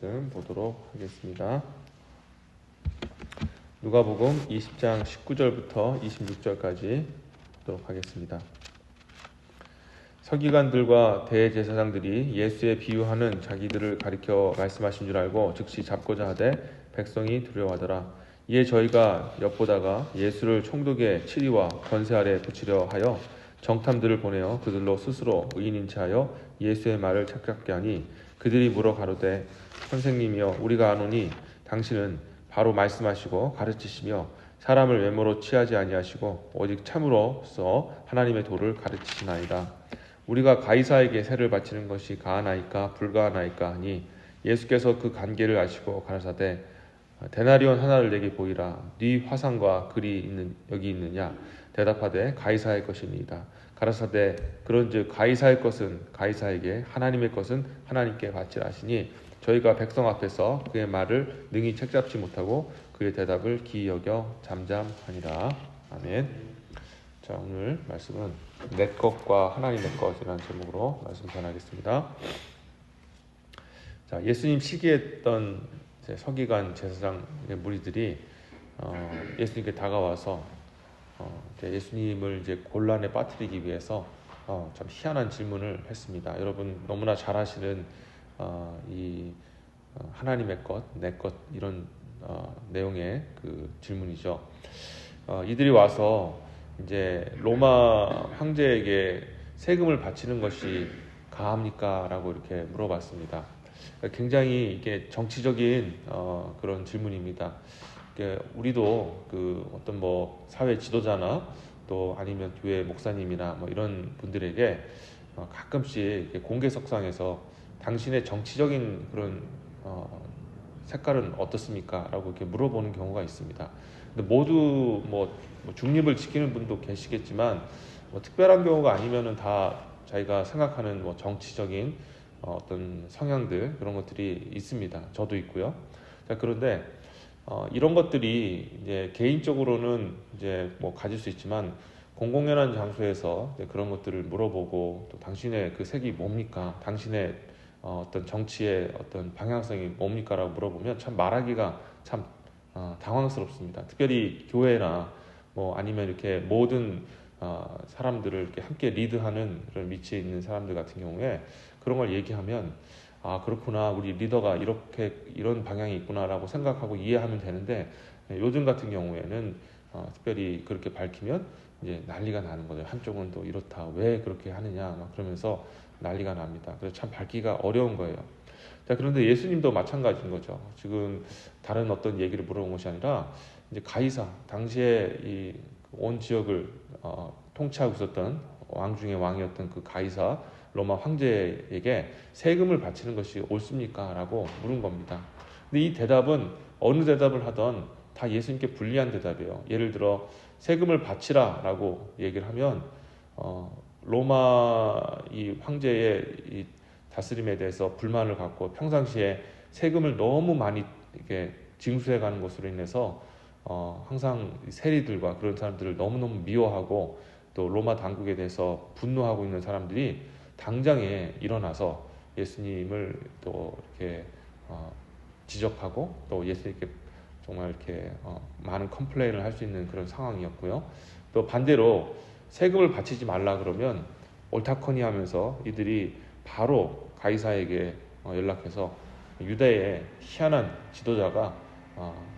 말씀 보도록 하겠습니다. 누가복음 20장 19절부터 26절까지 보도록 하겠습니다. 서기관들과 대제사장들이 예수의 비유하는 자기들을 가리켜 말씀하신 줄 알고 즉시 잡고자 하되 백성이 두려워하더라. 이에 저희가 엿보다가 예수를 총독의 치리와 권세 아래 붙이려 하여 정탐들을 보내어 그들로 스스로 의인인 체하여 예수의 말을 착각게 하니 그들이 물어 가로되 선생님이여 우리가 아노니 당신은 바로 말씀하시고 가르치시며 사람을 외모로 취하지 아니하시고 오직 참으로서 하나님의 도를 가르치시나이다. 우리가 가이사에게 세를 바치는 것이 가하나이까 불가하나이까 하니 예수께서 그 관계를 아시고 가라사대 데나리온 하나를 내게 보이라. 네 화상과 글이 여기 있느냐? 대답하되 가이사의 것이니이다. 가라사대 그런즉 가이사의 것은 가이사에게 하나님의 것은 하나님께 바치라 하시니 저희가 백성 앞에서 그의 말을 능히 책잡지 못하고 그의 대답을 기이 여겨 잠잠하니라. 아멘. 자, 오늘 말씀은 내 것과 하나님의 것이라는 제목으로 말씀 전하겠습니다. 자, 예수님 시기했던 서기관 제사장 무리들이 예수님께 다가와서 예수님을 곤란에 빠뜨리기 위해서 참 희한한 질문을 했습니다. 여러분 너무나 잘 아시는 이 하나님의 것, 내 것 이런 내용의 그 질문이죠. 이들이 와서 이제 로마 황제에게 세금을 바치는 것이 가합니까? 라고 이렇게 물어봤습니다. 굉장히 이게 정치적인 그런 질문입니다. 우리도 그 어떤 사회 지도자나 또 아니면 교회 목사님이나 이런 분들에게 가끔씩 공개석상에서 당신의 정치적인 그런 색깔은 어떻습니까? 라고 이렇게 물어보는 경우가 있습니다. 근데 모두 중립을 지키는 분도 계시겠지만 특별한 경우가 아니면은 다 자기가 생각하는 정치적인 어떤 성향들 그런 것들이 있습니다. 저도 있고요. 자, 그런데 이런 것들이 이제 개인적으로는 이제 가질 수 있지만 공공연한 장소에서 그런 것들을 물어보고 또 당신의 그 색이 뭡니까? 당신의 어떤 정치의 어떤 방향성이 뭡니까라고 물어보면 참 말하기가 참 당황스럽습니다. 특별히 교회나 아니면 이렇게 모든 사람들을 이렇게 함께 리드하는 그런 위치에 있는 사람들 같은 경우에 그런 걸 얘기하면 그렇구나, 우리 리더가 이런 방향이 있구나라고 생각하고 이해하면 되는데 요즘 같은 경우에는 특별히 그렇게 밝히면 이제 난리가 나는 거죠. 한쪽은 또 이렇다, 왜 그렇게 하느냐 그러면서 난리가 납니다. 그래서 참 밝기가 어려운 거예요. 자, 그런데 예수님도 마찬가지인 거죠. 지금 다른 어떤 얘기를 물어본 것이 아니라 이제 가이사, 당시에 이 온 지역을 통치하고 있었던 왕 중의 왕이었던 그 가이사 로마 황제에게 세금을 바치는 것이 옳습니까? 라고 물은 겁니다. 근데 이 대답은 어느 대답을 하던 다 예수님께 불리한 대답이에요. 예를 들어 세금을 바치라 라고 얘기를 하면 로마 이 황제의 이 다스림에 대해서 불만을 갖고 평상시에 세금을 너무 많이 이렇게 징수해 가는 것으로 인해서 항상 세리들과 그런 사람들을 너무너무 미워하고 또 로마 당국에 대해서 분노하고 있는 사람들이 당장에 일어나서 예수님을 또 이렇게 지적하고 또 예수님께 정말 이렇게 많은 컴플레인을 할 수 있는 그런 상황이었고요. 또 반대로 세금을 바치지 말라 그러면 옳다커니 하면서 이들이 바로 가이사에게 연락해서 유대의 희한한 지도자가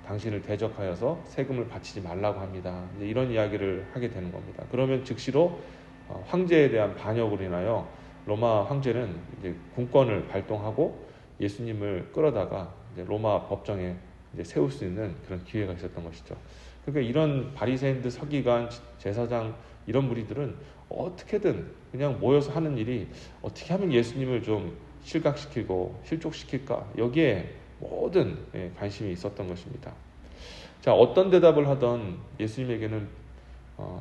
당신을 대적하여서 세금을 바치지 말라고 합니다. 이제 이런 이야기를 하게 되는 겁니다. 그러면 즉시로 황제에 대한 반역으로 인하여 로마 황제는 이제 군권을 발동하고 예수님을 끌어다가 이제 로마 법정에 이제 세울 수 있는 그런 기회가 있었던 것이죠. 그러니까 이런 바리새인들, 서기관, 제사장 이런 무리들은 어떻게든 그냥 모여서 하는 일이 어떻게 하면 예수님을 좀 실각시키고 실족시킬까, 여기에 모든 관심이 있었던 것입니다. 자, 어떤 대답을 하던 예수님에게는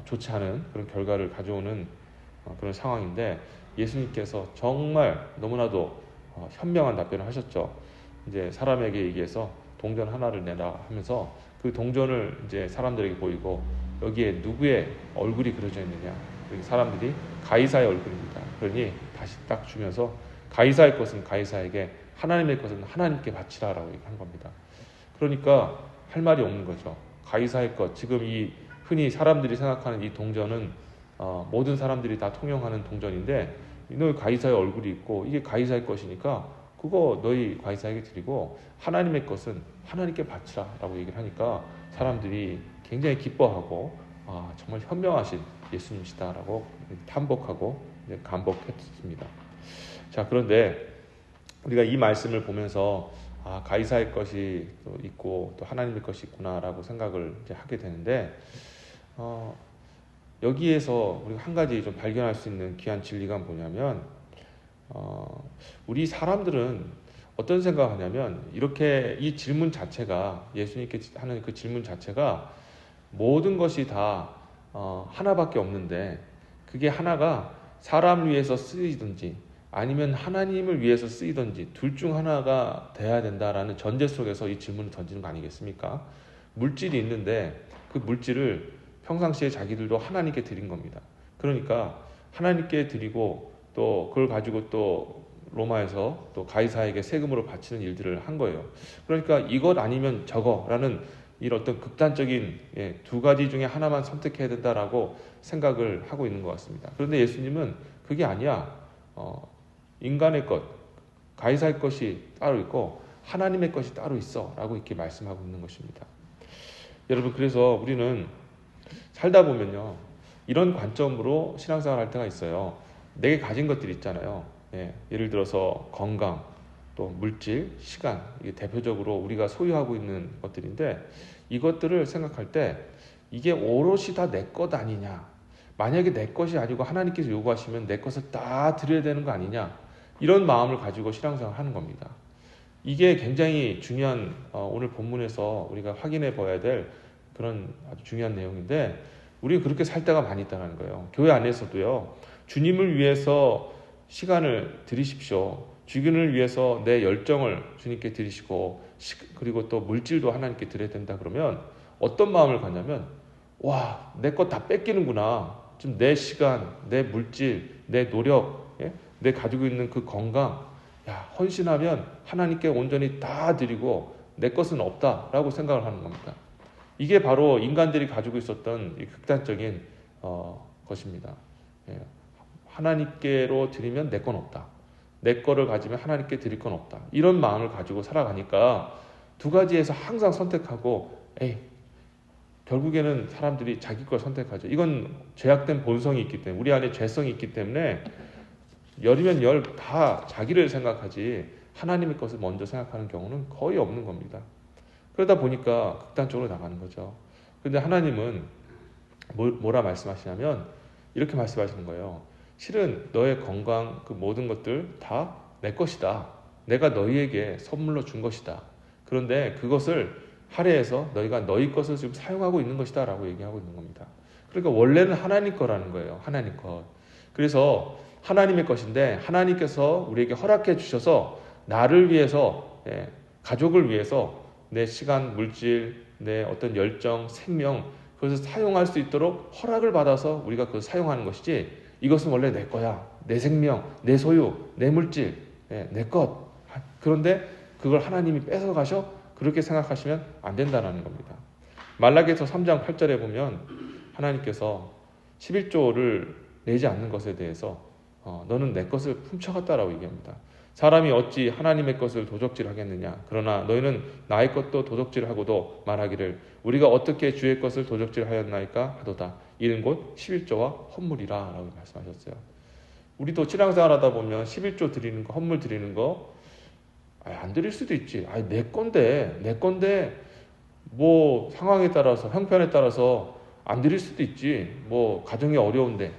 좋지 않은 그런 결과를 가져오는 그런 상황인데 예수님께서 정말 너무나도 현명한 답변을 하셨죠. 이제 사람에게 얘기해서 동전 하나를 내라 하면서 그 동전을 이제 사람들에게 보이고 여기에 누구의 얼굴이 그려져 있느냐, 여기 사람들이 가이사의 얼굴입니다. 그러니 다시 딱 주면서 가이사의 것은 가이사에게, 하나님의 것은 하나님께 바치라라고 얘기한 겁니다. 그러니까 할 말이 없는 거죠. 가이사의 것, 지금 이 흔히 사람들이 생각하는 이 동전은 모든 사람들이 다 통용하는 동전인데 너희 가이사의 얼굴이 있고 이게 가이사의 것이니까 그거 너희 가이사에게 드리고 하나님의 것은 하나님께 바치라라고 얘기를 하니까 사람들이 굉장히 기뻐하고 정말 현명하신 예수님이시다라고 탐복하고 감복했습니다. 자, 그런데 우리가 이 말씀을 보면서 가이사의 것이 또 있고 또 하나님의 것이 있구나라고 생각을 이제 하게 되는데 여기에서 우리가 한 가지 좀 발견할 수 있는 귀한 진리가 뭐냐면 우리 사람들은 어떤 생각을 하냐면 이렇게 이 질문 자체가 예수님께 하는 그 질문 자체가 모든 것이 다 하나밖에 없는데 그게 하나가 사람을 위해서 쓰이든지 아니면 하나님을 위해서 쓰이든지 둘 중 하나가 돼야 된다라는 전제 속에서 이 질문을 던지는 거 아니겠습니까? 물질이 있는데 그 물질을 평상시에 자기들도 하나님께 드린 겁니다. 그러니까 하나님께 드리고 또 그걸 가지고 또 로마에서 또 가이사에게 세금으로 바치는 일들을 한 거예요. 그러니까 이것 아니면 저거라는 이런 어떤 극단적인 두 가지 중에 하나만 선택해야 된다라고 생각을 하고 있는 것 같습니다. 그런데 예수님은 그게 아니야. 인간의 것, 가이사의 것이 따로 있고 하나님의 것이 따로 있어 라고 이렇게 말씀하고 있는 것입니다. 여러분, 그래서 우리는 살다 보면요 이런 관점으로 신앙생활 할 때가 있어요. 내게 가진 것들이 있잖아요. 예를 들어서 건강, 또 물질, 시간, 이게 대표적으로 우리가 소유하고 있는 것들인데 이것들을 생각할 때 이게 오롯이 다 내 것 아니냐, 만약에 내 것이 아니고 하나님께서 요구하시면 내 것을 다 드려야 되는 거 아니냐, 이런 마음을 가지고 신앙생활을 하는 겁니다. 이게 굉장히 중요한 오늘 본문에서 우리가 확인해 봐야 될 그런 아주 중요한 내용인데 우리가 그렇게 살 때가 많이 있다는 거예요. 교회 안에서도요. 주님을 위해서 시간을 드리십시오. 주님을 위해서 내 열정을 주님께 드리시고 그리고 또 물질도 하나님께 드려야 된다 그러면 어떤 마음을 갖냐면 와, 내 것 다 뺏기는구나. 지금 내 시간, 내 물질, 내 노력, 내 가지고 있는 그 건강, 헌신하면 하나님께 온전히 다 드리고 내 것은 없다라고 생각을 하는 겁니다. 이게 바로 인간들이 가지고 있었던 이 극단적인 것입니다. 하나님께로 드리면 내 건 없다. 내 거를 가지면 하나님께 드릴 건 없다. 이런 마음을 가지고 살아가니까 두 가지에서 항상 선택하고 결국에는 사람들이 자기 걸 선택하죠. 이건 죄악된 본성이 있기 때문에 우리 안에 죄성이 있기 때문에 열이면 열 다 자기를 생각하지 하나님의 것을 먼저 생각하는 경우는 거의 없는 겁니다. 그러다 보니까 극단적으로 나가는 거죠. 그런데 하나님은 뭐라 말씀하시냐면 이렇게 말씀하시는 거예요. 실은 너의 건강 그 모든 것들 다 내 것이다. 내가 너희에게 선물로 준 것이다. 그런데 그것을 할애해서 너희가 너희 것을 지금 사용하고 있는 것이다 라고 얘기하고 있는 겁니다. 그러니까 원래는 하나님 거라는 거예요. 하나님 것. 그래서 하나님의 것인데 하나님께서 우리에게 허락해 주셔서 나를 위해서 가족을 위해서 내 시간, 물질, 내 어떤 열정, 생명 그것을 사용할 수 있도록 허락을 받아서 우리가 그것을 사용하는 것이지 이것은 원래 내 거야. 내 생명, 내 소유, 내 물질, 내 것. 그런데 그걸 하나님이 뺏어가셔? 그렇게 생각하시면 안 된다는 겁니다. 말라기서 3장 8절에 보면 하나님께서 11조를 내지 않는 것에 대해서 너는 내 것을 훔쳐갔다라고 얘기합니다. 사람이 어찌 하나님의 것을 도적질하겠느냐. 그러나 너희는 나의 것도 도적질하고도 말하기를 우리가 어떻게 주의 것을 도적질하였나이까 하도다. 이는 곧 11조와 헌물이라 라고 말씀하셨어요. 우리도 신앙생활 하다 보면 11조 드리는 거, 헌물 드리는 거 안 드릴 수도 있지. 내 건데 뭐 상황에 따라서 형편에 따라서 안 드릴 수도 있지. 뭐 가정이 어려운데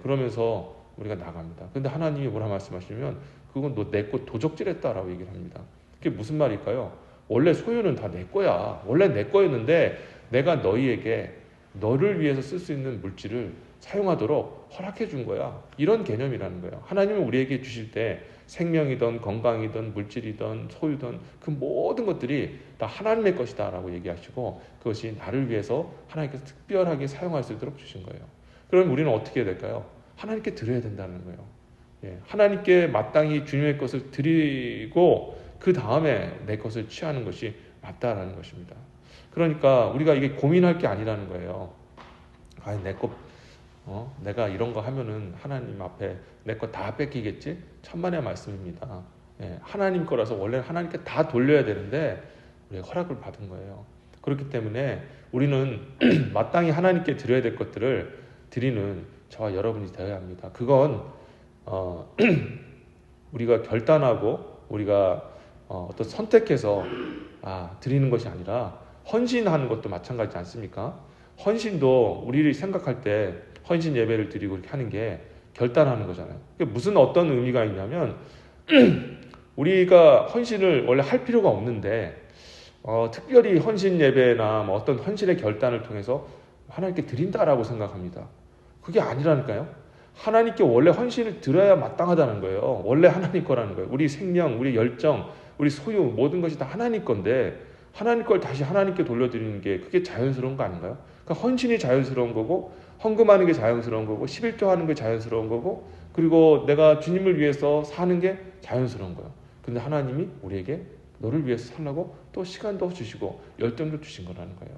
그러면서 우리가 나갑니다. 근데 하나님이 뭐라 말씀하시면 그건 너 내 것 도적질했다라고 얘기를 합니다. 그게 무슨 말일까요? 원래 소유는 다 내 거야. 원래 내 거였는데 내가 너희에게 너를 위해서 쓸 수 있는 물질을 사용하도록 허락해 준 거야. 이런 개념이라는 거예요. 하나님은 우리에게 주실 때 생명이든 건강이든 물질이든 소유든 그 모든 것들이 다 하나님의 것이다 라고 얘기하시고 그것이 나를 위해서 하나님께서 특별하게 사용할 수 있도록 주신 거예요. 그럼 우리는 어떻게 해야 될까요? 하나님께 드려야 된다는 거예요. 하나님께 마땅히 주님의 것을 드리고 그 다음에 내 것을 취하는 것이 맞다라는 것입니다. 그러니까 우리가 이게 고민할 게 아니라는 거예요. 내가 이런 거 하면은 하나님 앞에 내 거 다 뺏기겠지? 천만의 말씀입니다. 하나님 거라서 원래 하나님께 다 돌려야 되는데 우리가 허락을 받은 거예요. 그렇기 때문에 우리는 마땅히 하나님께 드려야 될 것들을 드리는 저와 여러분이 되어야 합니다. 그건 우리가 결단하고 우리가 어떤 선택해서 드리는 것이 아니라 헌신하는 것도 마찬가지지 않습니까? 헌신도 우리를 생각할 때 헌신 예배를 드리고 이렇게 하는 게 결단하는 거잖아요. 무슨 어떤 의미가 있냐면 우리가 헌신을 원래 할 필요가 없는데 특별히 헌신 예배나 뭐 어떤 헌신의 결단을 통해서 하나님께 드린다라고 생각합니다. 그게 아니라니까요. 하나님께 원래 헌신을 드려야 마땅하다는 거예요. 원래 하나님 거라는 거예요. 우리 생명, 우리 열정, 우리 소유 모든 것이 다 하나님 건데 하나님 걸 다시 하나님께 돌려드리는 게 그게 자연스러운 거 아닌가요? 그러니까 헌신이 자연스러운 거고 헌금하는 게 자연스러운 거고 11조 하는 게 자연스러운 거고 그리고 내가 주님을 위해서 사는 게 자연스러운 거예요. 근데 하나님이 우리에게 너를 위해서 살라고 또 시간도 주시고 열정도 주신 거라는 거예요.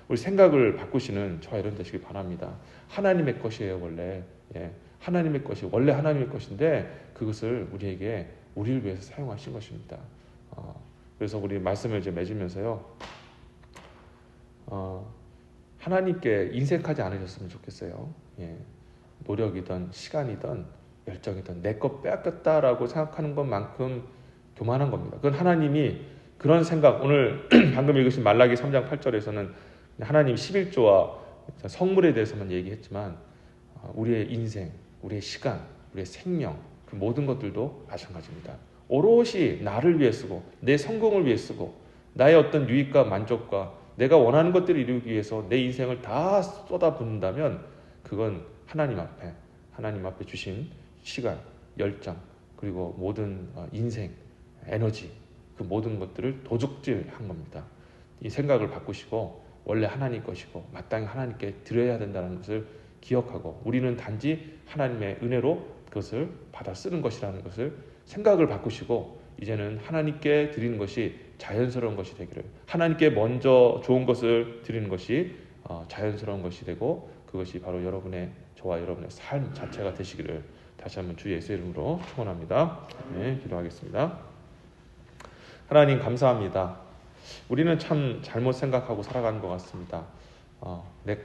우리 생각을 바꾸시는 저와 여러분 되시길 바랍니다. 하나님의 것이에요, 원래. 하나님의 것이 원래 하나님의 것인데 그것을 우리를 위해서 사용하신 것입니다. 그래서 우리 말씀을 이제 맺으면서요. 하나님께 인색하지 않으셨으면 좋겠어요. 노력이든 시간이든 열정이든 내 것 빼앗겼다라고 생각하는 것만큼 교만한 겁니다. 그건 하나님이 그런 생각, 오늘 방금 읽으신 말라기 3장 8절에서는 하나님 11조와 성물에 대해서만 얘기했지만 우리의 인생, 우리의 시간, 우리의 생명 그 모든 것들도 마찬가지입니다. 오롯이 나를 위해 쓰고 내 성공을 위해 쓰고 나의 어떤 유익과 만족과 내가 원하는 것들을 이루기 위해서 내 인생을 다 쏟아붓는다면 그건 하나님 앞에 주신 시간, 열정 그리고 모든 인생, 에너지 그 모든 것들을 도둑질한 겁니다. 이 생각을 바꾸시고 원래 하나님 것이고 마땅히 하나님께 드려야 된다는 것을 기억하고 우리는 단지 하나님의 은혜로 그것을 받아 쓰는 것이라는 것을 생각을 바꾸시고 이제는 하나님께 드리는 것이 자연스러운 것이 되기를 하나님께 먼저 좋은 것을 드리는 것이 자연스러운 것이 되고 그것이 바로 저와 여러분의 삶 자체가 되시기를 다시 한번 주 예수의 이름으로 축원합니다. 기도하겠습니다. 하나님 감사합니다. 우리는 참 잘못 생각하고 살아가는 것 같습니다. 내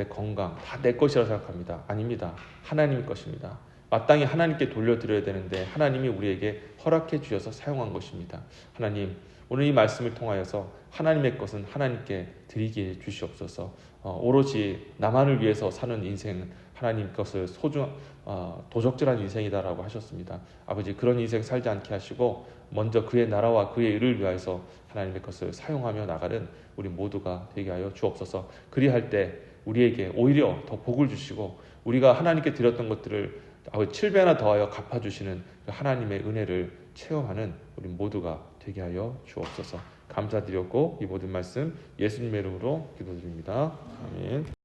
건강 다 내 것이라 생각합니다. 아닙니다. 하나님 것입니다. 마땅히 하나님께 돌려드려야 되는데 하나님이 우리에게 허락해 주셔서 사용한 것입니다. 하나님 오늘 이 말씀을 통하여서 하나님의 것은 하나님께 드리게 주시옵소서. 오로지 나만을 위해서 사는 인생은 하나님 것을 도적질한 인생이다라고 하셨습니다. 아버지 그런 인생 살지 않게 하시고 먼저 그의 나라와 그의 일을 위하여서 하나님의 것을 사용하며 나가는 우리 모두가 되게 하여 주옵소서. 그리할 때 우리에게 오히려 더 복을 주시고 우리가 하나님께 드렸던 것들을 7배나 더하여 갚아주시는 하나님의 은혜를 체험하는 우리 모두가 되게 하여 주옵소서. 감사드렸고 이 모든 말씀 예수님의 이름으로 기도드립니다. 아멘.